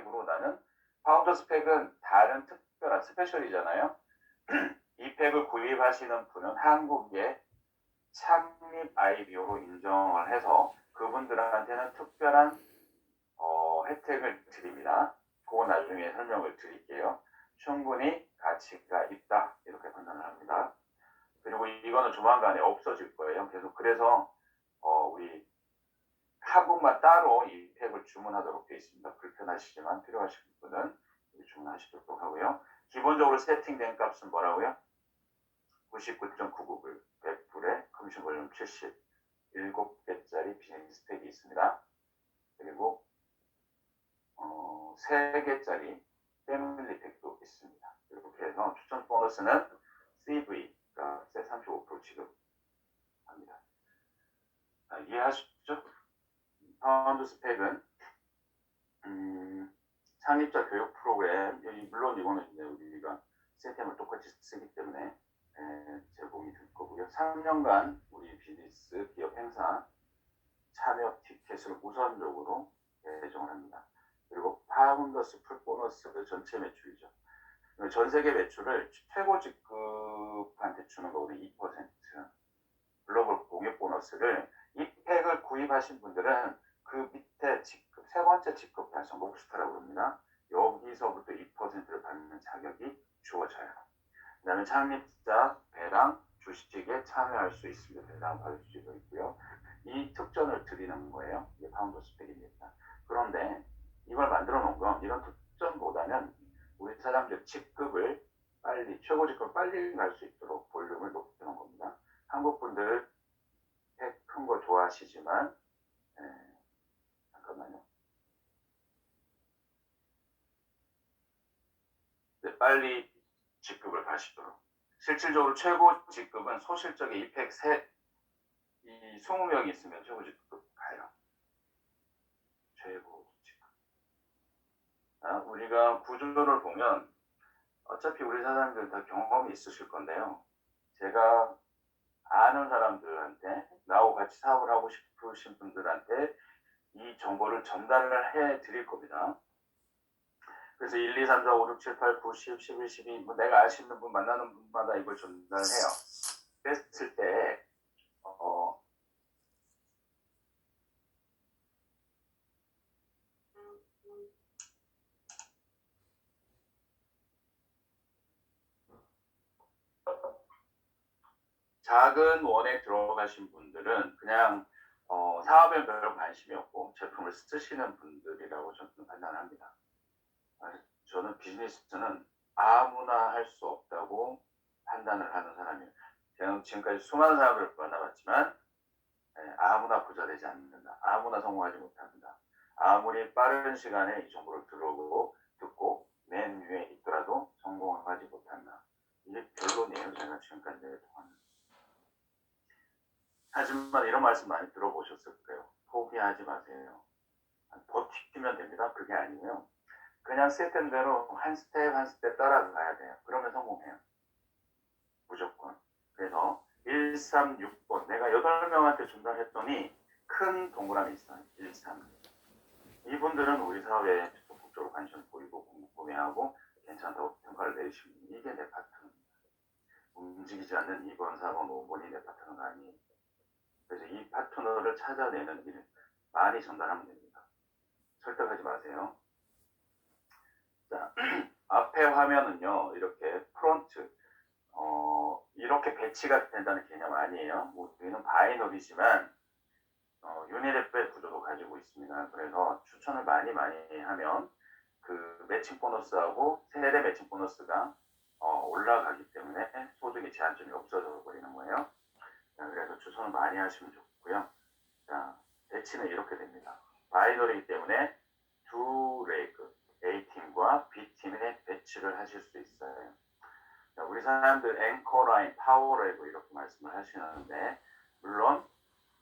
팩으로 나는 파운더스 팩은 다른 특별한 스페셜이잖아요. 이 팩을 구입하시는 분은 한국의 창립 IBO로 인정을 해서 그분들한테는 특별한 혜택을 드립니다. 그건 나중에 설명을 드릴게요. 충분히 가치가 있다 이렇게 판단을 합니다. 그리고 이거는 조만간에 없어질 거예요. 계속 그래서 우리 한국만 따로 이 팩을 주문하도록 되어 있습니다. 불편하시지만 필요하신 분은 주문하시도록 하고요. 기본적으로 세팅된 값은 뭐라고요? 99.99불, 100불에 커미션 볼륨 70, 7개짜리 비즈니스 팩이 있습니다. 그리고 3개짜리 패밀리 팩도 있습니다. 이렇게 해서 추천 보너스는 CV 값에 35% 지급합니다. 이해하셨죠? 파운드스 팩은 창립자 교육 프로그램, 물론 이거는 이제 우리가 시스템을 똑같이 쓰기 때문에 제공이 될 거고요. 3년간 우리 비즈니스 기업 행사 참여 티켓을 우선적으로 배정을 합니다. 그리고 파운더스 풀 보너스 전체 매출이죠. 전 세계 매출을 최고 직급한테 주는 거거든요. 2%. 글로벌 공유 보너스를 이 팩을 구입하신 분들은 그 밑에 직급, 세 번째 직급 달성 록스타라고 합니다. 여기서부터 2%를 받는 자격이 주어져요. 그 다음에 창립자 배당 주식에 참여할 수 있습니다. 배당 받을 수도 있고요. 이 특전을 드리는 거예요. 이게 파운더스 팩입니다. 그런데 이걸 만들어 놓은 건 이런 특전보다는 우리 사람들 직급을 빨리, 최고 직급을 빨리 갈 수 있도록 볼륨을 높이는 겁니다. 한국 분들 팩 큰 거 좋아하시지만 잠깐만요. 네, 빨리 직급을 가시도록. 실질적으로 최고 직급은 소실적인 이 팩 이 20명이 있으면 최고 직급 가요. 최고 직급. 우리가 구조를 보면 어차피 우리 사람들 다 경험이 있으실 건데요. 제가 아는 사람들한테, 나하고 같이 사업을 하고 싶으신 분들한테 이 정보를 전달을 해 드릴 겁니다. 그래서 1, 2, 3, 4, 5, 6, 7, 8, 9, 10, 11, 12, 뭐 내가 아시는 분 만나는 분마다 이걸 전달을 해요. 그랬을 때, 작은 원에 들어가신 분들은 그냥 사업에 별로 관심이 없고 제품을 쓰시는 분들이라고 저는 판단합니다. 저는 비즈니스는 아무나 할 수 없다고 판단을 하는 사람이에요. 저는 지금까지 수많은 사람을 만나봤지만 아무나 부자 되지 않는다. 아무나 성공하지 못합니다. 아무리 빠른 시간에 이 정보를 듣고 맨 위에 있더라도 성공하지 못한다. 이게 결론이에요. 제가 지금까지 통하는. 하지만 이런 말씀 많이 들어보셨을 거예요. 포기하지 마세요. 버티면 됩니다. 그게 아니고요. 그냥 시스템대로 한 스텝 한 스텝 따라가야 돼요. 그러면 성공해요. 무조건. 그래서 136번 내가 8명한테 전달했더니 큰 동그라미 있어요. 13. 이분들은 우리 사회에 적극적으로 관심을 보이고 궁금해하고 괜찮다고 평가를 내리시면 이게 내 파트너입니다. 움직이지 않는 2번, 4번, 5번이 내 파트너가 아니에요. 그래서 이 파트너를 찾아내는 일을 많이 전달하면 됩니다. 설득하지 마세요. 자, 앞에 화면은요, 이렇게 프론트, 이렇게 배치가 된다는 개념 아니에요. 우리는 바이너리지만, 유니레벨 구조도 가지고 있습니다. 그래서 추천을 많이 하면 그 매칭 보너스하고 세대 매칭 보너스가 올라가기 때문에 소득의 제한점이 없어져 버리는 거예요. 자, 그래서 추천을 많이 하시면 좋고요. 자, 배치는 이렇게 됩니다. 바이너리이기 때문에 두 레그, A팀과 B팀에 배치를 하실 수 있어요. 자, 우리 사람들 앵커라인, 파워레그 이렇게 말씀을 하시는데 물론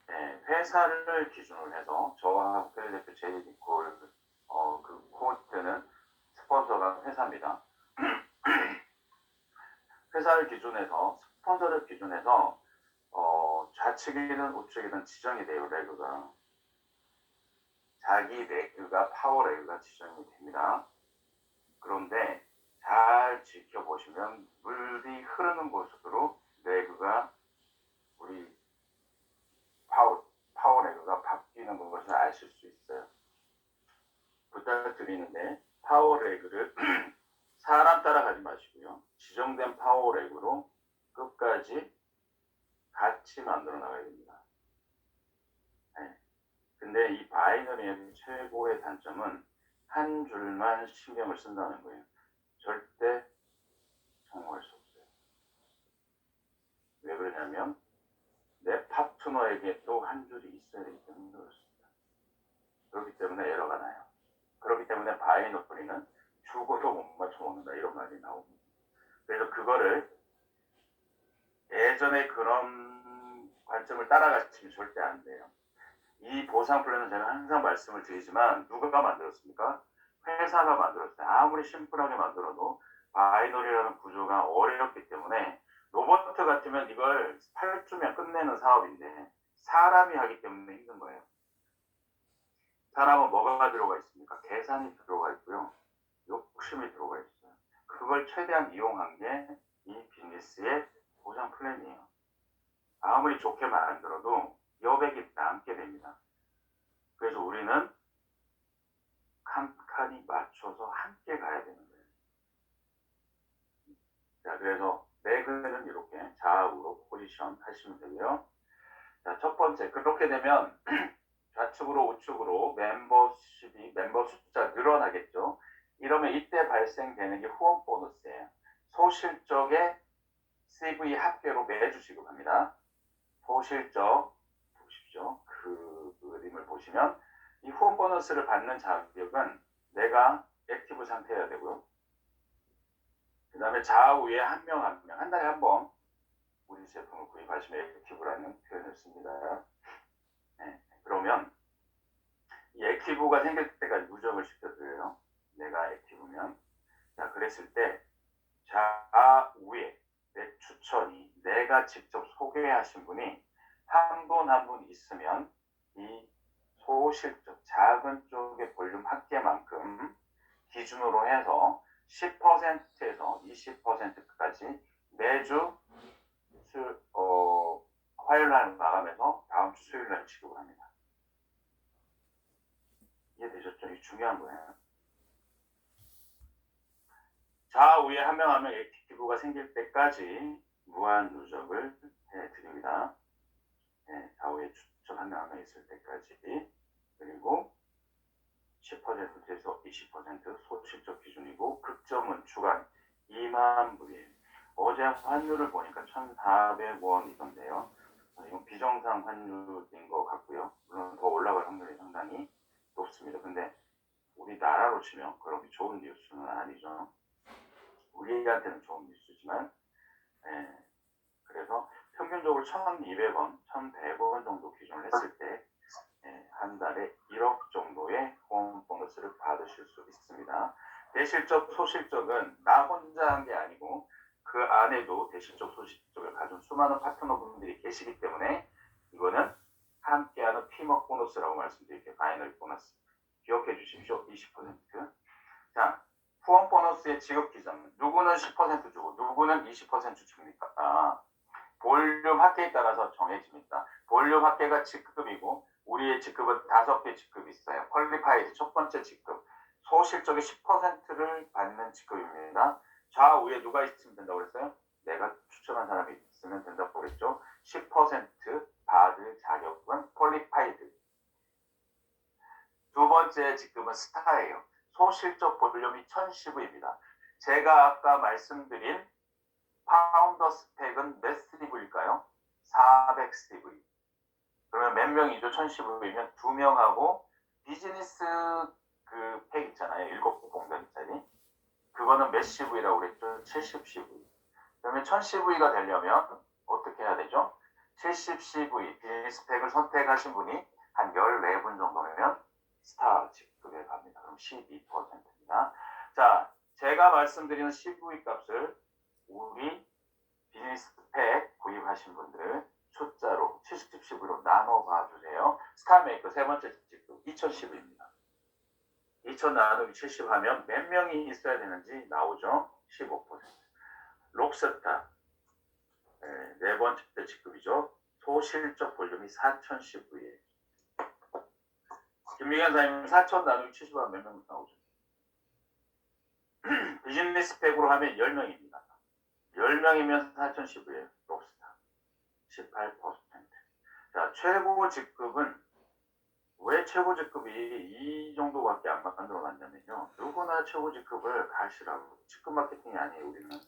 회사를 기준으로 해서 저와 대표 제이니콜 그 코트는 스폰서가 회사입니다. 회사를 기준해서 스폰서를 기준해서 좌측이든 우측이든 지정이 돼요. 레그가 자기 레그가 파워 레그가 지정이 됩니다. 그런데 잘 지켜보시면 물이 흐르는 곳으로 레그가 우리 파워 레그가 바뀌는 것을 아실 수 있어요. 부탁드리는데 파워 레그를 사람 따라가지 마시고요. 지정된 파워 레그로 끝까지 같이 만들어 나가야 됩니다. 네. 근데 이 바이너리의 최고의 단점은 한 줄만 신경을 쓴다는 거예요. 절대 성공할 수 없어요. 왜 그러냐면 내 파트너에게 또 한 줄이 있어야 되기 때문에 그렇습니다. 그렇기 때문에 에러가 나요. 그렇기 때문에 바이너리는 죽어도 못 맞춰 먹는다 이런 말이 나옵니다. 그래서 그거를 예전에 그런 관점을 따라가시면 절대 안 돼요. 이 보상 플랜은 제가 항상 말씀을 드리지만 누가 만들었습니까? 회사가 만들었어요. 아무리 심플하게 만들어도 바이너리라는 구조가 어렵기 때문에 로봇 같으면 이걸 8주면 끝내는 사업인데 사람이 하기 때문에 힘든 거예요. 사람은 뭐가 들어가 있습니까? 계산이 들어가 있고요. 욕심이 들어가 있어요. 그걸 최대한 이용한 게 이 비즈니스의 보상 플랜이에요. 아무리 좋게 만들어도 여백이 남게 됩니다. 그래서 우리는 칸칸이 맞춰서 함께 가야 되는 거예요. 자, 그래서 레그는 이렇게 좌우로 포지션 하시면 되고요. 자, 첫 번째, 그렇게 되면 좌측으로 우측으로 멤버 숫자 늘어나겠죠. 이러면 이때 발생되는 게 후원 보너스예요. 소실적의 CV 합계로 매주 지급합니다. 소실적 보십시오. 그 그림을 보시면 이 후원 보너스를 받는 자격은 내가 액티브 상태여야 되고요. 그 다음에 좌우에 한 명 한 달에 한 번 우리 제품을 구입하시면 액티브라는 표현을 씁니다. 네, 그러면 이 액티브가 생길 때까지 누적을 시켜드려요. 내가 액티브면. 자, 그랬을 때 좌우에 내 추천이 내가 직접 소개하신 분이 한 분 한 분 있으면 이 소실적 작은 쪽의 볼륨 합계만큼 기준으로 해서 10%에서 20%까지 매주 화요일날 마감해서 다음 주 수요일날 지급을 합니다. 이해되셨죠? 이게 중요한 거예요. 좌우에 한 명 한 명 액티브가 생길 때까지 무한 누적을 해드립니다. 네, 좌우에 추천 한 명 한 명 있을 때까지. 그리고 10%에서 20% 소실적 기준이고 극점은 주간 2만 불이에요. 어제 환율을 보니까 1,400원이던데요. 이건 비정상 환율인 것 같고요. 물론 더 올라갈 확률이 상당히 높습니다. 근데 우리나라로 치면 그렇게 좋은 뉴스는 아니죠. 우리한테는 좋은 뉴스지만 그래서 평균적으로 1,200원, 1,100원 정도 기준을 했을 때 한 달에 1억 정도의 후원 보너스를 받으실 수 있습니다. 대실적, 소실적은 나 혼자 한 게 아니고 그 안에도 대실적, 소실적을 가진 수많은 파트너분들이 계시기 때문에 이거는 함께하는 팀워크 보너스라고 말씀드릴게요. 바이너리 보너스. 기억해 주십시오. 20%. 자, 후원 보너스의 지급 기준. 누구는 10% 주고 누구는 20% 줍니까? 볼륨 합계에 따라서 정해집니다. 볼륨 합계가 직급이고 우리의 직급은 5개 직급이 있어요. 퀄리파이드 첫 번째 직급. 소실적의 10%를 받는 직급입니다. 좌우에 누가 있으면 된다고 그랬어요? 내가 추천한 사람이 있으면 된다고 그랬죠. 10% 받을 자격은 퀄리파이드. 두 번째 직급은 스타예요. 소실적 볼륨이 1000CV입니다. 제가 아까 말씀드린 파운더 스펙은 몇 CV일까요? 400CV. 그러면 몇 명이죠? 1000CV면 2명하고 비즈니스 그 팩 있잖아요. 7개 공단짜리. 그거는 몇 CV라고 그랬죠? 70CV. 그러면 1000CV가 되려면 어떻게 해야 되죠? 70CV 비즈니스 팩을 선택하신 분이 한 14분 정도면 스타 직급에 갑니다. 그럼 12%입니다. 자, 제가 말씀드리는 CV 값을 우리 비즈니스 팩 구입하신 분들 숫자로 70CV로 나눠 봐주세요. 스타메이커 세 번째 직급 2000CV입니다. 2천 나누기 70 하면 몇 명이 있어야 되는지 나오죠. 15%. 록스타 네 번째 직급이죠. 소실적 볼륨이 4,010V예요. 김미경 사장님 4천 나누기 70 하면 몇 명 나오죠? 비즈니스 팩으로 하면 10명입니다. 10명이면 4,010V예요. 록스타 18%. 자, 최고 직급은 왜 최고 직급이 이 정도밖에 안 만들어놨냐면요. 누구나 최고 직급을 가시라고. 직급 마케팅이 아니에요. 우리는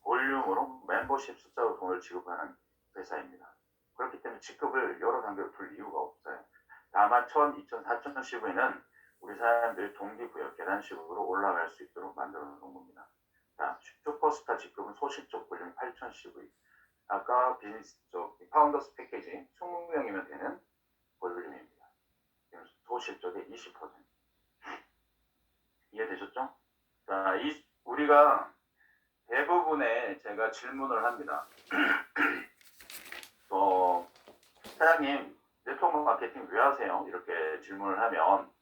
볼륨으로 멤버십 숫자로 돈을 지급하는 회사입니다. 그렇기 때문에 직급을 여러 단계로 둘 이유가 없어요. 다만 1,000, 2,000, 4,000 시부에는 우리 사람들이 동기부여 계단식으로 올라갈 수 있도록 만들어 놓은 겁니다. 자, 슈퍼스타 직급은 소실적 볼륨 8,000 시부. 아까 비즈니스 쪽 파운더스 패키지 20명이면 되는 볼륨입니다. 소실적의 20%. 이해되셨죠? 자, 우리가 대부분의 제가 질문을 합니다. 사장님, 네트워크 마케팅 왜 하세요? 이렇게 질문을 하면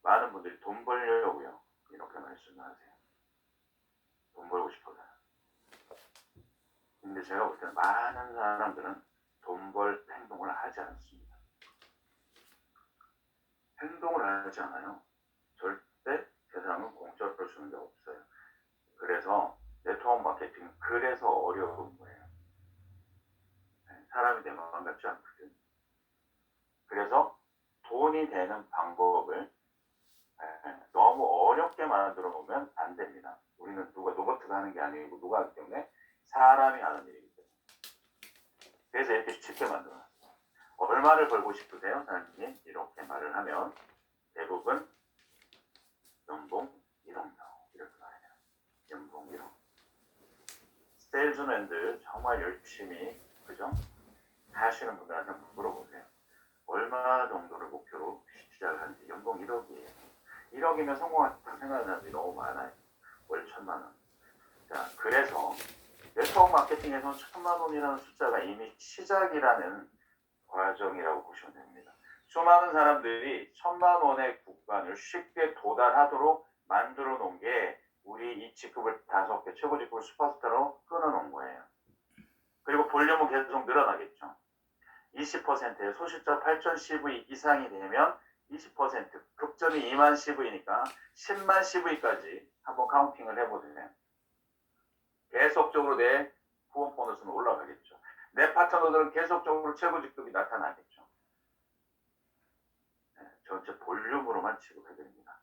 많은 분들이 돈 벌려고요. 이렇게 말씀하세요. 돈 벌고 싶어요. 근데 제가 볼 때는 많은 사람들은 돈 벌 행동을 하지 않습니다. 행동을 하지 않아요. 절대 세상은 공짜로 주는 게 없어요. 그래서 네트워크 마케팅은 그래서 어려운 거예요. 사람이 내 마음 같지 않거든. 그래서 돈이 되는 방법을 너무 어렵게 만들어 놓으면 안 됩니다. 우리는 누가 로봇가 하는 게 아니고 누가 하기 때문에 사람이 하는 일이기 때문에. 그래서 이렇게 쉽게 만들어놨어요. 얼마를 벌고 싶으세요, 사장님? 이렇게 말을 하면 대부분 연봉 1억요. 이렇게 말해요. 연봉 1억. 세일즈맨들 정말 열심히 그죠? 하시는 분들한테 물어보세요. 얼마 정도를 목표로 시작을 하는지. 연봉 1억이에요. 1억이면 성공한다고 생각하는 사람들이 너무 많아요. 월 1,000만 원. 자, 그래서 네트워크 마케팅에서는 1,000만 원이라는 숫자가 이미 시작이라는 과정이라고 보시면 됩니다. 수많은 사람들이 1,000만 원의 구간을 쉽게 도달하도록 만들어 놓은 게 우리 이 직급을 5개 최고 직급을 슈퍼스타로 끊어놓은 거예요. 그리고 볼륨은 계속 늘어나겠죠. 20%의 소실적 8,000 CV 이상이 되면 20% 급전이 2만 CV니까 10만 CV까지 한번 카운팅을 해보세요. 계속적으로 내 후원 보너스는 올라가겠죠. 내 파트너들은 계속적으로 최고 직급이 나타나겠죠. 전체 볼륨으로만 지급해드립니다.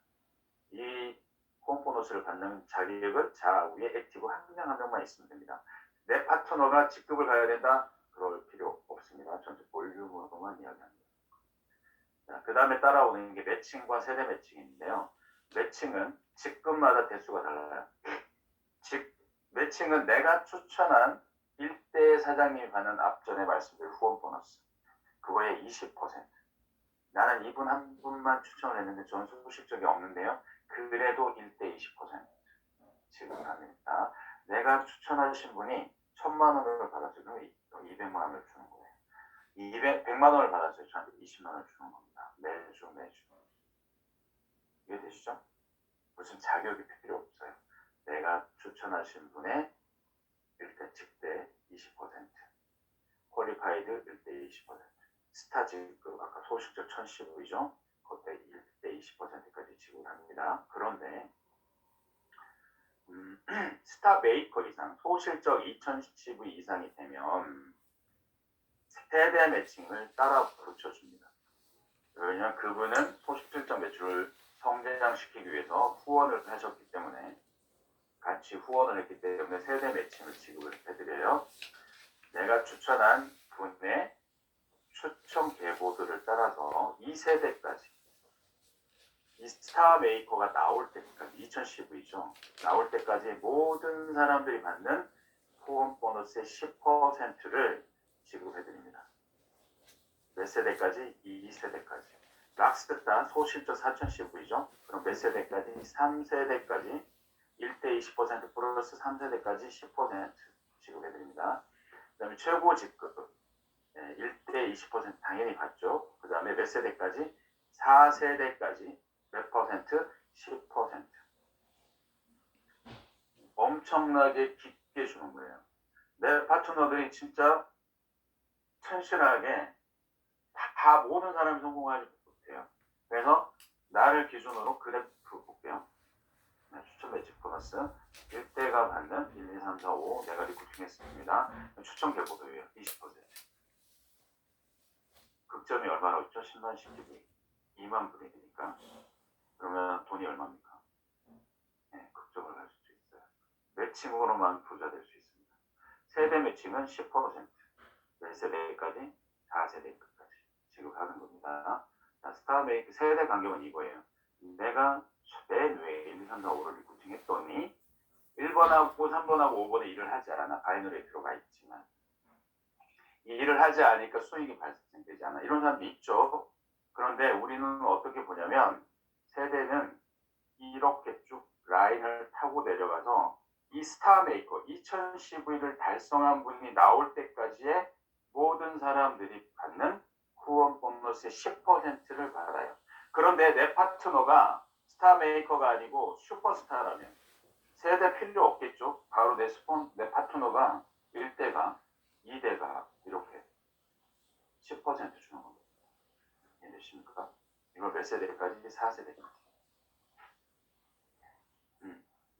이 후원 보너스를 받는 자격은 좌우에 액티브 한 명 한 명만 있으면 됩니다. 내 파트너가 직급을 가야 된다? 그럴 필요 없습니다. 전체 볼륨으로만 이야기합니다. 그 다음에 따라오는 게 매칭과 세대 매칭인데요. 매칭은 직급마다 대수가 달라요. 매칭은 내가 추천한 1대 사장님이 받는 앞전에 말씀드린 후원 보너스. 그거의 20%. 나는 이분 한 분만 추천을 했는데 저는 소실적이 없는데요. 그래도 1대 20% 지급합니다. 내가 추천하신 분이 1,000만 원을 받았어요. 그럼 200만 원을 주는 거예요. 100만 원을 받았어요. 저한테 20만 원을 주는 겁니다. 매주. 이해되시죠? 무슨 자격이 필요 없어요. 내가 추천하신 분의 1대 직대 20%, 퀄리파이드 1대 20%, 스타 지급 아까 소실적 1,010이죠. 그때 1대 20%까지 지급합니다. 그런데 스타 메이커 이상, 소실적 2,010 이상이 되면 세대 매칭을 따라 붙여줍니다. 왜냐하면 그분은 소실적 매출을 성장시키기 위해서 후원을 하셨기 때문에 같이 후원을 했기 때문에 세대 매칭을 지급을 해드려요. 내가 추천한 분의 추천 계보들을 따라서 2세대까지 이 스타 메이커가 나올 때까지 2015이죠. 나올 때까지 모든 사람들이 받는 후원 보너스의 10%를 지급해드립니다. 몇 세대까지? 2세대까지. 락스타 소실적 4,015이죠. 그럼 몇 세대까지? 3세대까지 1대 20% 플러스 3세대까지 10% 지급해드립니다. 그 다음에 최고 직급 1대 20% 당연히 받죠. 그 다음에 몇 세대까지? 4세대까지 몇 퍼센트? 10%. 엄청나게 깊게 주는 거예요. 내 파트너들이 진짜 천실하게 다 모든 사람이 성공하지 못해요. 그래서 나를 기준으로 그래프 볼게요. 네, 추천 매직 보너스 1대가 받는 1, 2, 3, 4, 5 내가 리크루팅했습니다. 추천 결과도예요. 20%. 극점이 얼마나 있죠? 10만 10기 2만 불이니까 그러면 돈이 얼마입니까? 네, 극점을 갈 수도 있어요. 매칭으로만 부자 될 수 있습니다. 세대 매칭은 10%. 1세대까지 4세대까지 지급하는 겁니다. 자, 스타메이크 세대 간격은 이거예요. 내가 맨 위에 1, 2, 3, 4, 5를 리크루팅했더니 1번하고 3번하고 5번에 일을 하지 않아. 바이너리에 들어가 있지만 이 일을 하지 않으니까 수익이 발생되지 않아. 이런 사람도 있죠. 그런데 우리는 어떻게 보냐면 세대는 이렇게 쭉 라인을 타고 내려가서 이 스타메이커 2000CV를 달성한 분이 나올 때까지의 모든 사람들이 받는 후원 보너스의 10%를 받아요. 그런데 내 파트너가 스타메이커가 아니고 슈퍼스타라면 세대 필요 없겠죠. 바로 내 파트너가 1대가 2대가 이렇게 10% 주는 겁니다. 이해되십니까? 이걸 몇 세대까지? 4세대까지.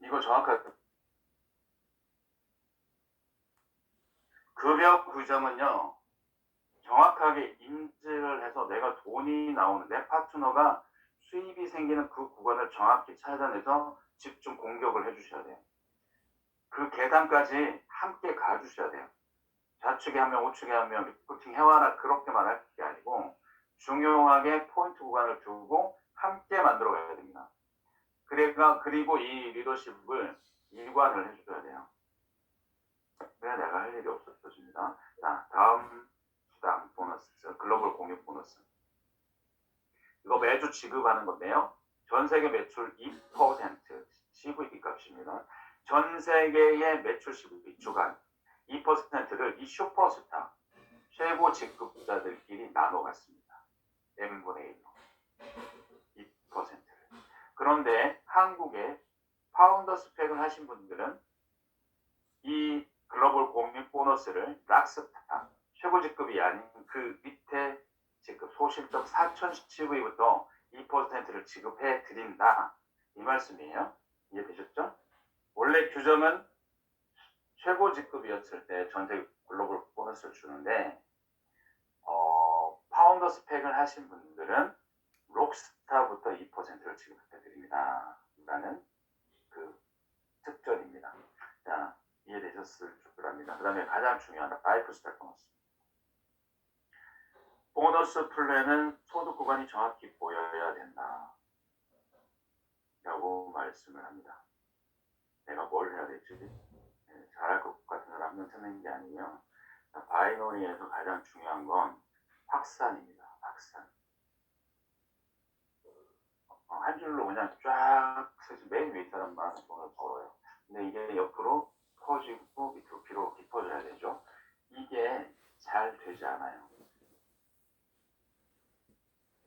이거 정확하게 급여 규정은요. 정확하게 인지를 해서 내가 돈이 나오는 내 파트너가 수입이 생기는 그 구간을 정확히 찾아내서 집중 공격을 해주셔야 돼요. 그 계단까지 함께 가주셔야 돼요. 좌측에 한 명, 우측에 한 명 리크루팅 해와라 그렇게만 할 게 아니고 중요하게 포인트 구간을 두고 함께 만들어 가야 됩니다. 그리고 이 리더십을 일관을 해줘야 돼요. 그래야 내가 할 일이 없어집니다. 자, 다음 수당 보너스, 글로벌 공유 보너스. 이거 매주 지급하는 건데요. 전 세계 매출 2% CV 값입니다. 전 세계의 매출 CV 주간 2%를 이 슈퍼스타 최고 직급자들끼리 나눠 갔습니다. n분의 1로 2%를. 그런데 한국에 파운더 스펙을 하신 분들은 이 글로벌 공유 보너스를 락스타 최고 직급이 아닌 그 밑에 직급 소실적 4000CV부터 2%를 지급해 드린다. 이 말씀이에요. 이해되셨죠? 원래 규정은 최고 직급이었을 때 전세 글로벌 보너스를 주는데 파운더 스펙을 하신 분들은 록스타부터 2%를 지급해 드립니다. 라는 그 특전입니다. 자, 이해되셨을 줄 압니다. 그 다음에 가장 중요한 라이프 스타일 보너스. 보너스 플랜은 소득 구간이 정확히 보여야 된다. 라고 말씀을 합니다. 내가 뭘 해야 될지 잘할 것 같은 사람 한 명 찾는 게 아니고요. 바이너리에서 가장 중요한 건 확산입니다. 확산. 한 줄로 그냥 쫙 맨 위에 사람만 돈을 벌어요. 근데 이게 옆으로 퍼지고 밑으로 뒤로 깊어져야 되죠. 이게 잘 되지 않아요.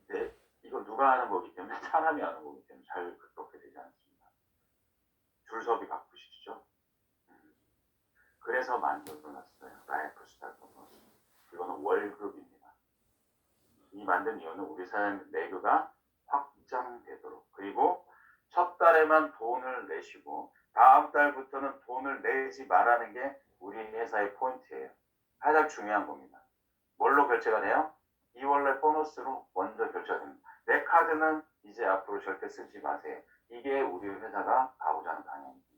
근데 이거 누가 하는 거기 때문에 사람이 하는 거기 때문에 잘 그렇게 되지 않습니다. 줄섭이 바쁘시죠? 그래서 만들어놨어요. 라이프 스타일 보너스. 이거는 월급입니다. 이 만든 이유는 우리 사람 내교가 확장되도록 그리고 첫 달에만 돈을 내시고 다음 달부터는 돈을 내지 말라는 게 우리 회사의 포인트예요. 가장 중요한 겁니다. 뭘로 결제가 돼요? 2월날 보너스로 먼저 결제가 됩니다. 내 카드는 이제 앞으로 절대 쓰지 마세요. 이게 우리 회사가 가고자 하는 방향입니다.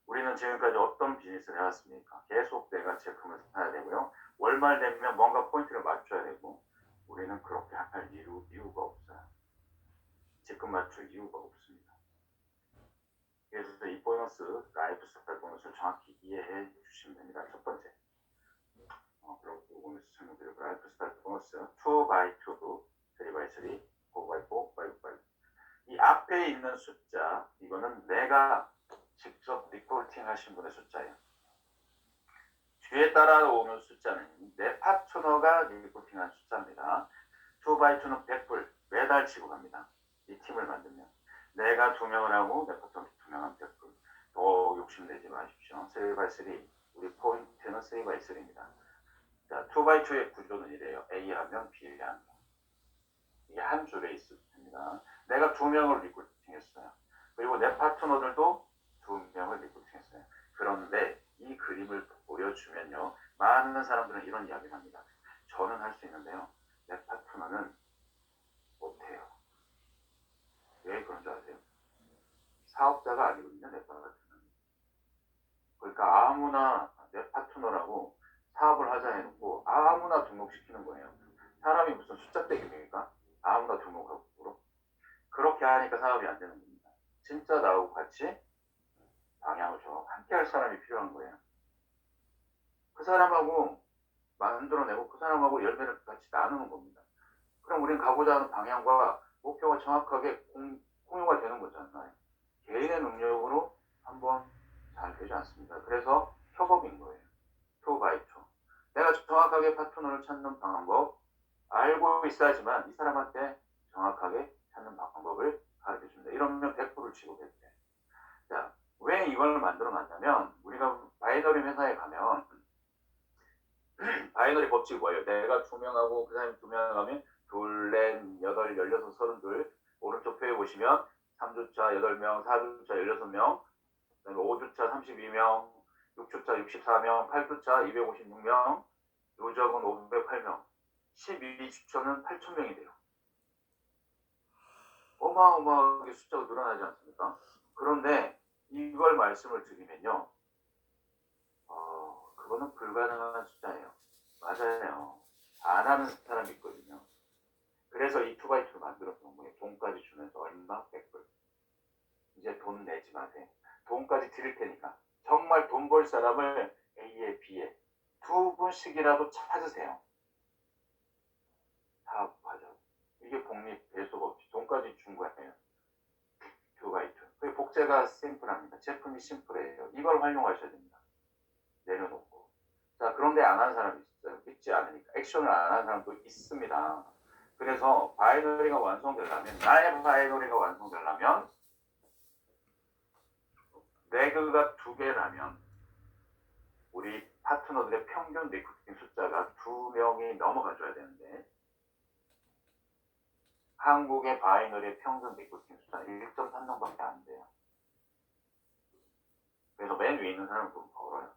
우리는 지금까지 어떤 비즈니스를 해왔습니까? 계속 내가 제품을 사야 되고요. 월말 되면 뭔가 포인트를 맞춰야 되고 우리는 그렇게 할 이유가 없어요. 제품 맞출 이유가 없습니다. 그래서 이 보너스, 라이프 스타일 보너스를 정확히 이해해 주시면 됩니다. 첫 번째. 그리고 오늘 설명드리고 라이프 스타일 보너스 2x2, 3x3, 4x4, 5x5. 이 앞에 있는 숫자, 이거는 내가 직접 리포팅 하신 분의 숫자예요. 뒤에 따라오는 숫자는 내 파트너가 리포팅한 숫자입니다. 2x2는 100불 매달 지급합니다. 이 팀을 만들면. 내가 2명을 하고 내 파트너 2명하면 됐고 더 욕심내지 마십시오. 3x3 우리 포인트는 3x3입니다. 자, 2x2의 구조는 이래요. A 한 명, B 한 명. 이게 한 줄에 있습니다. 내가 2명을 리크루팅했어요. 그리고 내 파트너들도 2명을 리크루팅했어요. 그런데 이 그림을 보여주면요, 많은 사람들은 이런 이야기를 합니다. 저는 할 수 있는데요, 내 파트너는 못해요. 왜 그런 줄 아세요? 사업자가 아니거든요, 내 파트너는. 그러니까 아무나 내 파트너라고 사업을 하자 해놓고 아무나 등록시키는 거예요. 사람이 무슨 숫자 떼기입니까? 아무나 등록하고. 그렇게 하니까 사업이 안 되는 겁니다. 진짜 나하고 같이 방향을 함께 할 사람이 필요한 거예요. 그 사람하고 만들어내고 그 사람하고 열매를 같이 나누는 겁니다. 그럼 우리는 가고자 하는 방향과 목표가 정확하게 공유가 되는 거잖아요. 개인의 능력으로 한번 잘 되지 않습니다. 그래서 협업인 거예요. 2x2. 내가 정확하게 파트너를 찾는 방법 알고 있어야지만 이 사람한테 정확하게 찾는 방법을 가르쳐줍니다. 이러면 100%를 치고 100대. 자, 왜 이걸 만들어 놨냐면 우리가 바이너리 회사에 가면 바이너리 법칙이 뭐예요? 내가 2명하고 그 사람이 2명 하면 둘, 넷, 여덟, 16, 32 오른쪽 표에 보시면 3주차 8명, 4주차 16명, 그다음에 5주차 32명, 6주차 64명, 8주차 256명, 요적은 508명, 12주차는 8,000명이 돼요. 어마어마하게 숫자가 늘어나지 않습니까? 그런데 이걸 말씀을 드리면요, 그거는 불가능한 숫자예요. 맞아요. 안 하는 사람이 있거든요. 그래서 이 2x2를 만들었던 거예요. 돈까지 주면서 얼마? 100불. 이제 돈 내지 마세요. 돈까지 드릴 테니까. 정말 돈 벌 사람을 A에 B에 2분씩이라도 찾으세요. 사업하죠. 이게 복리 배수가 없이 돈까지 준 거예요. 2x2. 그 복제가 심플합니다. 제품이 심플해요. 이걸 활용하셔야 됩니다. 내려놓고. 자, 그런데 안 하는 사람이 있어요. 믿지 않으니까. 액션을 안 하는 사람도 있습니다. 그래서 바이너리가 완성되려면, 나의 바이너리가 완성되려면, 레그가 2개라면, 우리 파트너들의 평균 리크루팅 숫자가 2명이 넘어가줘야 되는데, 한국의 바이너리의 평균 리크루팅 숫자는 1.3명밖에 안 돼요. 그래서 맨 위에 있는 사람은 돈 벌어요.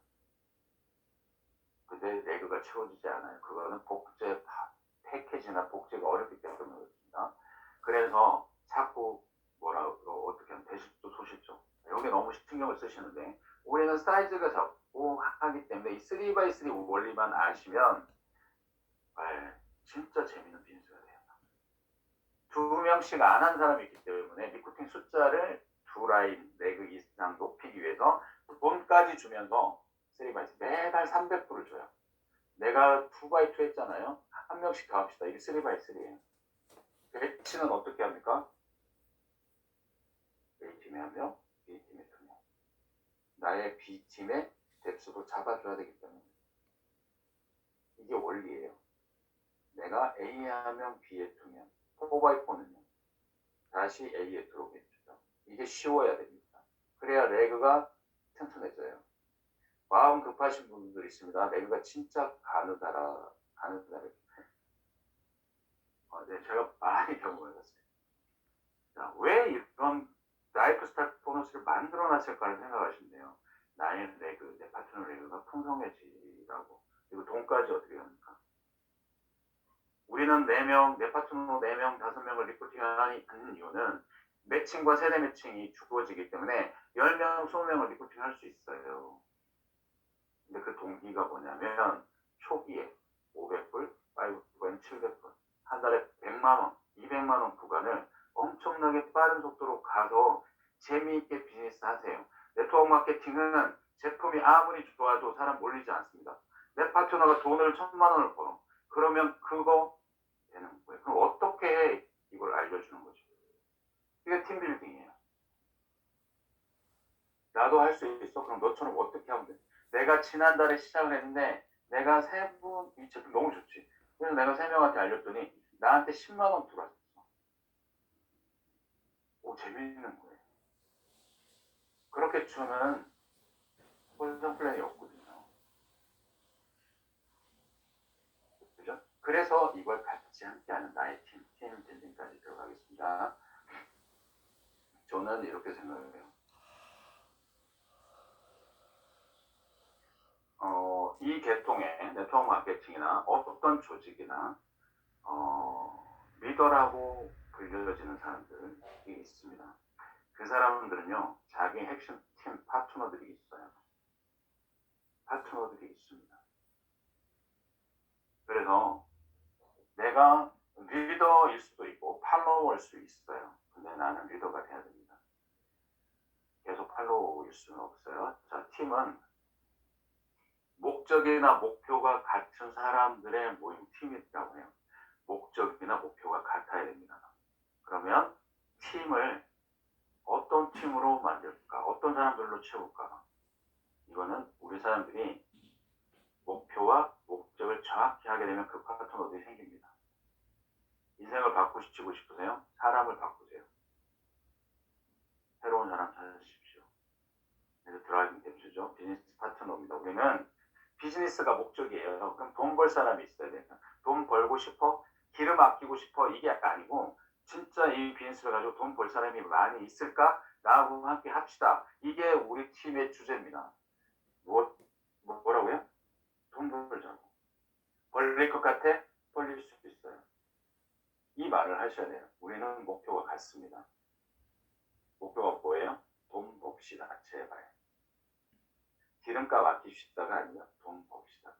근데 레그가 채워지지 않아요. 그거는 복제 패키지나 복제가 어렵기 때문에 그렇습니다. 그래서 자꾸 어떻게 하면 대실도 소실죠. 여기 너무 신경을 쓰시는데 우리는 사이즈가 작고 하기 때문에 이 3x3 원리만 아시면 진짜 재밌는 빈수가 돼요. 2명씩 안 한 사람이 있기 때문에 리크루팅 숫자를 2라인 레그 이상 높이기 위해서 돈까지 주면서 3x3 매달 300불을 줘요. 내가 2x2 했잖아요. 한 명씩 더 합시다. 이게 3x3예요. 배치는 어떻게 합니까? A팀에 한 명, B팀에 2명. 나의 B팀의 뎁스도 잡아줘야 되기 때문에. 이게 원리예요. 내가 A에 한 명, B에 2명. 4x4는요. 다시 A에 들어오겠죠. 이게 쉬워야 됩니다. 그래야 레그가 튼튼해져요. 마음 급하신 분들 있습니다. 레그가 진짜 가느다라. 네, 제가 많이 경험을 했어요. 자, 왜 이런 라이프 스타일 보너스를 만들어 놨을까를 생각하시는데요. 나의 레그, 내 파트너 레그가 풍성해지라고. 그리고 돈까지 어떻게 합니까? 우리는 4명, 내 파트너 4명, 5명을 리크루팅하는 이유는 매칭과 세대 매칭이 주어지기 때문에 10명, 20명을 리크루팅할 수 있어요. 근데 그 동기가 뭐냐면 초기에 500불, 5불, 700불, 한 달에 100만원, 200만원 구간을 엄청나게 빠른 속도로 가서 재미있게 비즈니스 하세요. 네트워크 마케팅은 제품이 아무리 좋아도 사람 몰리지 않습니다. 내 파트너가 돈을 1,000만원을 벌어. 그러면 그거 되는 거예요. 그럼 어떻게 해? 이걸 알려주는 거죠. 이게 팀빌딩이에요. 나도 할 수 있어? 그럼 너처럼 어떻게 하면 돼? 내가 지난달에 시작을 했는데 내가 3분, 이 제품 너무 좋지. 그래서 내가 3명한테 알렸더니 나한테 10만원 들어왔어. 재미있는 거예요. 그렇게 추는 포지션 플랜이 없거든요. 그죠? 그래서 이걸 같이 함께하는 나의 팀 빌딩까지 들어가겠습니다. 저는 이렇게 생각해요. 이 계통의 네트워크 마케팅이나 어떤 조직이나 리더라고 불려지는 사람들이 있습니다. 그 사람들은요, 자기 핵심 팀 파트너들이 있어요. 파트너들이 있습니다. 그래서 내가 리더일 수도 있고 팔로워일 수 있어요. 근데 나는 리더가 돼야 됩니다. 계속 팔로워일 수는 없어요. 자, 팀은 목적이나 목표가 같은 사람들의 모임 팀이라고 해요. 목적이나 목표가 같아야 됩니다. 그러면 팀을 어떤 팀으로 만들까? 어떤 사람들로 채울까? 이거는 우리 사람들이 목표와 목적을 정확히 하게 되면 그 파트너들이 생깁니다. 인생을 바꾸시고 싶으세요? 사람을 바꾸세요. 새로운 사람 찾으십시오. 그래서 드라이빙 댐스죠. 비즈니스 파트너입니다. 우리는 비즈니스가 목적이에요. 그럼 돈 벌 사람이 있어야 돼요. 돈 벌고 싶어? 기름 아끼고 싶어? 이게 아니고 진짜 이 비즈니스를 가지고 돈 벌 사람이 많이 있을까? 나하고 함께 합시다. 이게 우리 팀의 주제입니다. 뭐라고요? 돈 벌자고. 벌릴 것 같아? 벌릴 수 있어요. 이 말을 하셔야 돼요. 우리는 목표가 같습니다. 목표가 뭐예요? 돈 봅시다. 제발. 기름값 아끼시다가 아니라 돈 봅시다.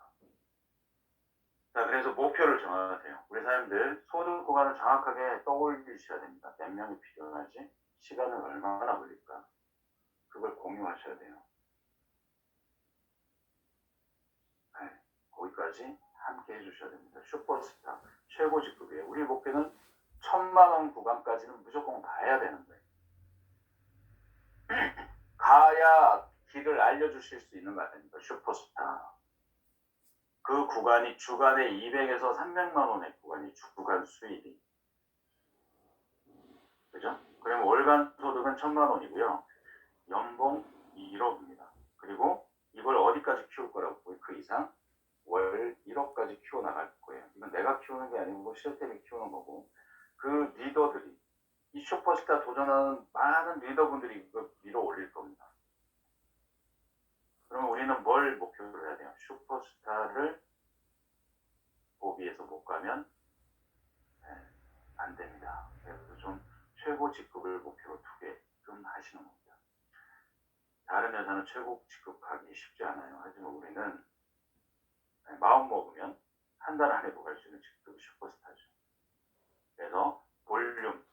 자, 그래서 목표를 정하세요. 우리 사람들 소득 구간을 정확하게 떠올리셔야 됩니다. 몇 명이 필요하지? 시간은 얼마나 걸릴까? 그걸 공유하셔야 돼요. 네, 거기까지 함께 해주셔야 됩니다. 슈퍼스타, 최고 직급이에요. 우리 목표는 1,000만 원 구간까지는 무조건 가야 되는 거예요. 가야 길을 알려주실 수 있는 거 아닙니까? 슈퍼스타. 그 구간이 주간에 200에서 300만 원의 구간이 주간 수입이. 그죠? 그럼 월간 소득은 1,000만 원이고요. 연봉 1억입니다. 그리고 이걸 어디까지 키울 거라고? 그 이상 월 1억까지 키워나갈 거예요. 이건 내가 키우는 게 아니고 시스템이 키우는 거고, 그 리더들이, 이 슈퍼스타 도전하는 많은 리더분들이 이거 밀어 올릴 겁니다. 그러면 우리는 뭘 목표로 해야 돼요? 슈퍼스타를 고비에서 못 가면 안 됩니다. 그래서 좀 최고 직급을 목표로 두게끔 하시는 겁니다. 다른 회사는 최고 직급 가기 쉽지 않아요. 하지만 우리는 마음 먹으면 한 달 안에도 갈 수 있는 직급이 슈퍼스타죠. 그래서 볼륨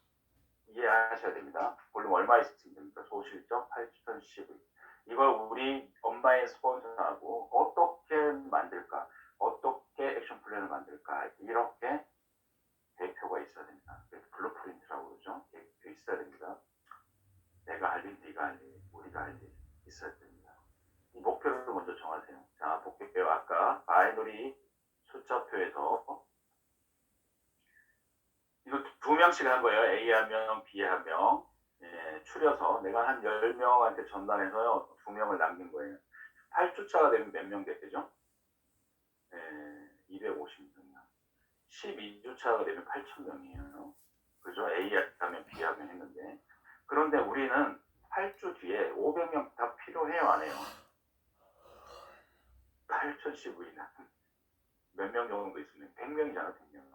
이해하셔야 됩니다. 볼륨 얼마 있으면 됩니까? 소실적 8,010의. 이걸 우리 엄마의 스폰서하고 어떻게 만들까? 어떻게 액션 플랜을 만들까? 이렇게 대표가 있어야 됩니다. 블루프린트라고 그러죠. 대표 있어야 됩니다. 내가 할 일, 네가 할 일, 우리가 할 일 있어야 됩니다. 이 목표를 먼저 정하세요. 자, 목표 아까 바이너리 숫자표에서 이거 2명씩 한 거예요. A 한 명, B 한 명. 추려서 내가 한 10명한테 전달해서요. 2명을 남긴 거예요. 8주차가 되면 몇 명 됐죠? 250명. 12주차가 되면 8,000명이에요. 그죠? A 하면 B 하면 했는데. 그런데 우리는 8주 뒤에 500명 다 필요해요, 안 해요? 8,010이나 몇 명 정도 있으면 100명이잖아, 100명.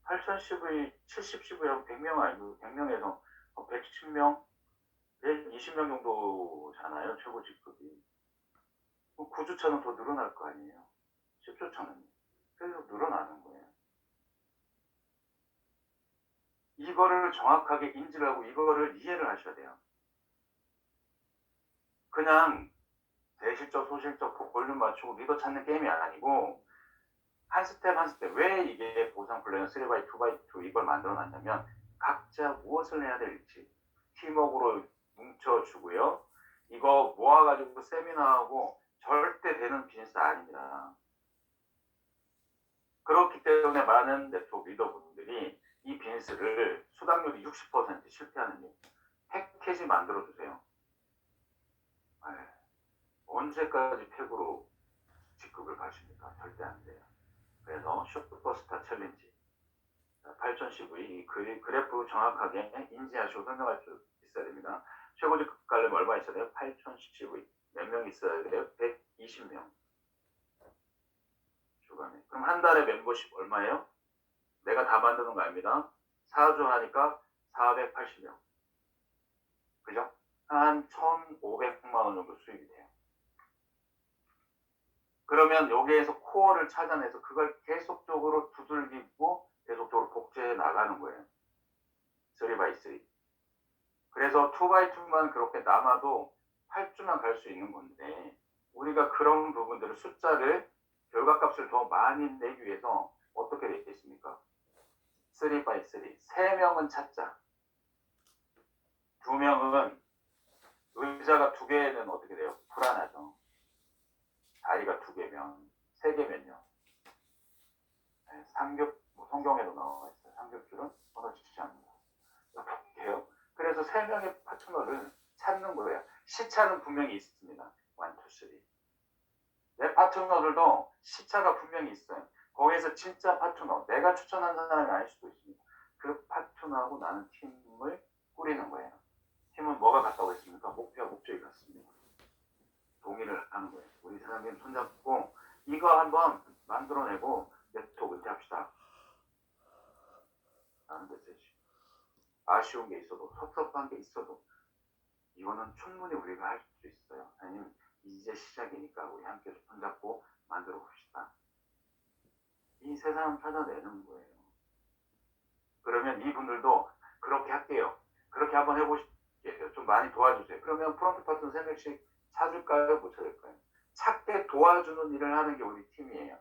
8,010의 70씹이하고 100명 아니고 100명에서 110명, 120명 정도잖아요, 최고 직급이. 9주차는 더 늘어날 거 아니에요. 10주차는. 그래서 늘어나는 거예요. 이거를 정확하게 인지를 하고 이거를 이해를 하셔야 돼요. 그냥 대실적, 소실적, 볼륨 맞추고 리더 찾는 게임이 아니고 한 스텝 한 스텝. 왜 이게 보상 플랜 3x2, 2x2 이걸 만들어놨냐면 각자 무엇을 해야 될지 팀워크로 뭉쳐주고요. 이거 모아가지고 세미나하고 절대 되는 비즈니스 아닙니다. 그렇기 때문에 많은 네트워크 리더분들이 이 비즈니스를 수당률이 60% 실패하는 일. 패키지 만들어 주세요. 언제까지 팩으로 직급을 가십니까? 절대 안 돼요. 그래서 슈퍼스타 챌린지 8000CV 이 그래프 정확하게 인지하시고 설명할 수 있어야 됩니다. 최고 직급 가려면 얼마 있어야 돼요? 8000CV. 몇 명 있어야 돼요? 120명. 주간에. 그럼 한 달에 멤버십 얼마예요? 내가 다 만드는 거 아닙니다. 4주 하니까 480명. 그죠? 한 1,500만 원 정도 수익이 돼요. 그러면 여기에서 코어를 찾아내서 그걸 계속적으로 두들기고 계속적으로 복제해 나가는 거예요. 3x3. 그래서 2x2만 그렇게 남아도 8주만 갈 수 있는 건데 우리가 그런 부분들을 숫자를 결과값을 더 많이 내기 위해서 어떻게 되어 있습니까? 3x3. 3명은 찾자. 2명은 의자가 2개는 어떻게 돼요? 불안하죠. 다리가 2개면 3개면요. 삼겹 성경에도 나와 있어요. 삼겹줄은 끊어지지 않는다. 볼게요. 그래서 3명의 파트너를 찾는 거예요. 시차는 분명히 있습니다. 1, 2, 3. 내 파트너들도 시차가 분명히 있어요. 거기에서 진짜 파트너, 내가 추천한 사람이 아닐 수도 있습니다. 그 파트너하고 나는 팀을 꾸리는 거예요. 팀은 뭐가 같다고 했습니까? 목표와 목적이 같습니다. 동의를 하는 거예요. 우리 사장님 손잡고 이거 한번 만들어내고 네트워크 은퇴합시다. 라는 메시지. 아쉬운 게 있어도 섭섭한 게 있어도 이거는 충분히 우리가 할 수 있어요. 아니면 이제 시작이니까 우리 함께 손잡고 만들어 봅시다. 이 세 사람 찾아내는 거예요. 그러면 이분들도 그렇게 할게요. 그렇게 한번 해보실게요. 좀 많이 도와주세요. 그러면 프론트 파트너 3명씩 찾을까요? 못 찾을까요? 찾게 도와주는 일을 하는 게 우리 팀이에요.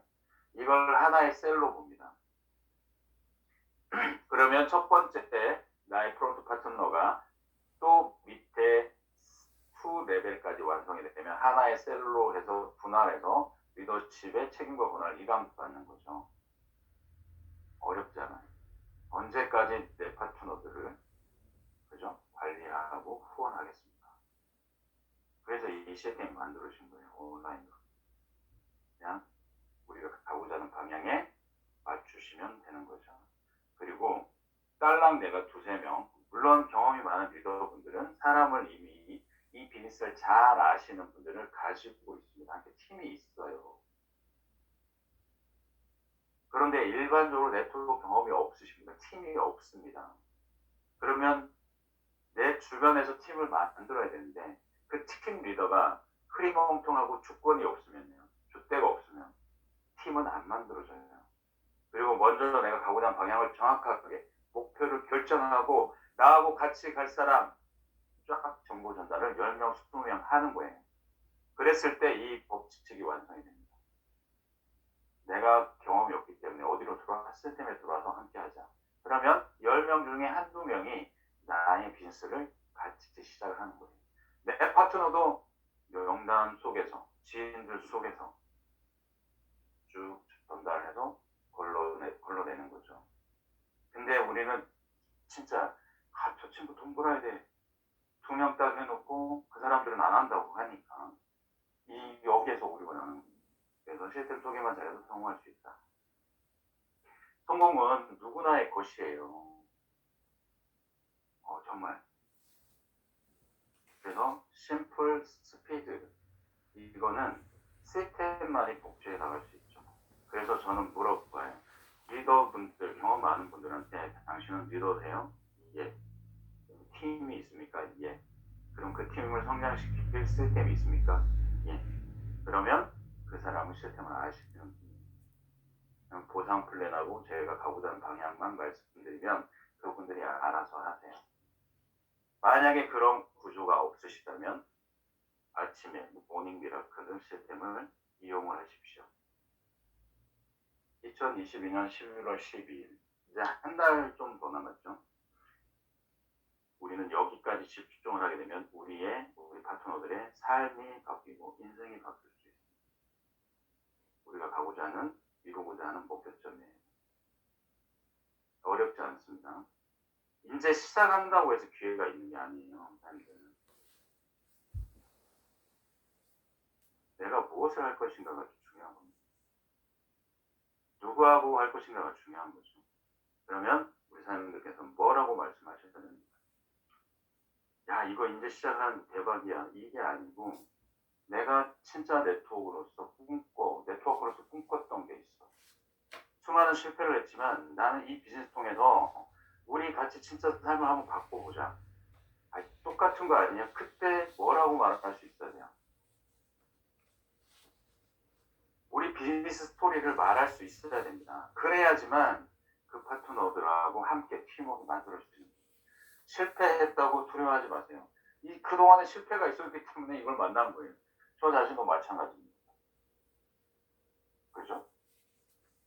이걸 하나의 셀로 봅니다. 그러면 첫 번째 때 나의 프론트 파트너가 또 밑에 2 레벨까지 완성이 되면 하나의 셀로 해서 분할해서 리더십의 책임과 권한을 이감받는 거죠. 어렵잖아요. 언제까지 내 파트너들을 그죠? 관리하고 후원하겠습니까? 그래서 이 시스템 만들어진 거예요. 온라인으로. 그냥 우리가 가고자 하는 방향에 맞추시면 되는 거죠. 그리고 딸랑 내가 2-3명 물론 경험이 많은 리더분들은 사람을 이미 이 비즈니스를 잘 아시는 분들을 가지고 있습니다. 함께 팀이 있어요. 그런데 일반적으로 네트워크 경험이 없으십니까? 팀이 없습니다. 그러면 내 주변에서 팀을 만들어야 되는데 그 팀 리더가 흐리멍텅하고 주권이 없으면요. 줏대가 없으면 팀은 안 만들어져요. 그리고 먼저 내가 가고자 하는 방향을 정확하게 목표를 결정하고 나하고 같이 갈 사람 쫙 정보 전달을 10명, 20명 하는 거예요. 그랬을 때 이 법칙이 완성이 됩니다. 내가 경험이 없기 때문에 어디로 들어와? 시스템에 들어와서 함께 하자. 그러면 10명 중에 한두 명이 나의 비즈니스를 같이 시작을 하는 거예요. 내 파트너도 명단 속에서, 지인들 속에서 쭉 전달해서 걸러내는 거죠. 근데 우리는 진짜 저 친구 돈 벌어야 돼. 2명 딱 해놓고 그 사람들은 안 한다고 하니까 여기에서 우리가 나는 그래서 시스템 속에만 잘해서 성공할 수 있다. 성공은 누구나의 것이에요. 정말. 그래서 심플 스피드 이거는 시스템만이 복제해 나갈 수 있죠. 그래서 저는 물어봐요. 리더분들 경험 많은 분들한테 당신은 리더세요? 예. 팀이 있습니까? 예. 그럼 그 팀을 성장시킬 시스템이 있습니까? 예. 그러면 그 사람은 시스템을 아시는 분이에요. 보상 플랜하고 저희가 가고자 하는 방향만 말씀드리면 그분들이 알아서 하세요. 만약에 그런 구조가 없으시다면 아침에 모닝 미라클 시스템을 이용을 하십시오. 2022년 11월 12일 이제 한 달 좀 더 남았죠. 우리는 여기까지 집중을 하게 되면 우리 파트너들의 삶이 바뀌고 인생이 바뀔 수 있습니다. 우리가 가고자 하는 이루고자 하는 목표점이에요. 어렵지 않습니다. 이제 시작한다고 해서 기회가 있는 게 아니에요. 사람들은. 내가 무엇을 할 것인가가 중요한 겁니다. 누구하고 할 것인가가 중요한 거죠. 그러면 우리 사장님들께서 뭐라고 말씀하셔야 됩니까? 야, 이거 이제 시작하는 대박이야. 이게 아니고 내가 진짜 네트워크로서 꿈꿨던 게 있어. 수많은 실패를 했지만 나는 이 비즈니스 통해서 우리 같이 진짜 삶을 한번 바꿔보자. 아니, 똑같은 거 아니냐? 그때 뭐라고 말할 수 있어야 돼요. 우리 비즈니스 스토리를 말할 수 있어야 됩니다. 그래야지만 그 파트너들하고 함께 팀워크 만들어 줄 수 있는 거예요. 실패했다고 두려워하지 마세요. 그동안에 실패가 있었기 때문에 이걸 만난 거예요. 저 자신도 마찬가지입니다. 그죠?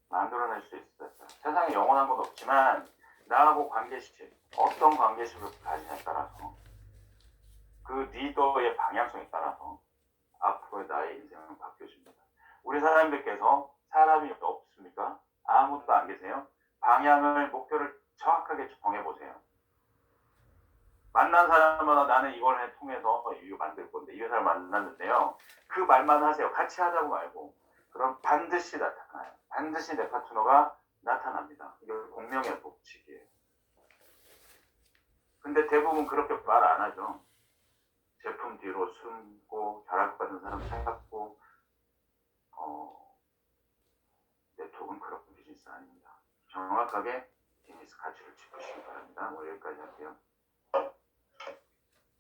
만들어낼 수 있어요. 세상에 영원한 건 없지만 나하고 관계식, 어떤 관계식을 가지냐에 따라서 그 리더의 방향성에 따라서 앞으로의 나의 인생은 바뀌어집니다. 우리 사람들께서 사람이 없습니까? 아무도 안 계세요? 방향을, 목표를 정확하게 정해보세요. 만난 사람마다 나는 이걸 통해서 이거 만들 건데 이 회사를 만났는데요. 그 말만 하세요. 같이 하자고 말고. 그럼 반드시 나타나요. 반드시 내 파트너가 나타납니다. 이게 공명의 법칙이에요. 근데 대부분 그렇게 말 안 하죠. 제품 뒤로 숨고 잘할 것 같은 사람 찾고 네트워크는 그런 비즈니스 아닙니다. 정확하게 비즈니스 가치를 짚으시기 바랍니다. 여기까지 할게요.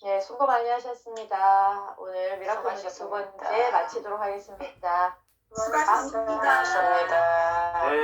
예, 수고 많이 하셨습니다. 오늘 미라클 뮤직 두 수고하셨습니다. 번째 마치도록 하겠습니다. 수고하셨습니다. 감사합니다. 네.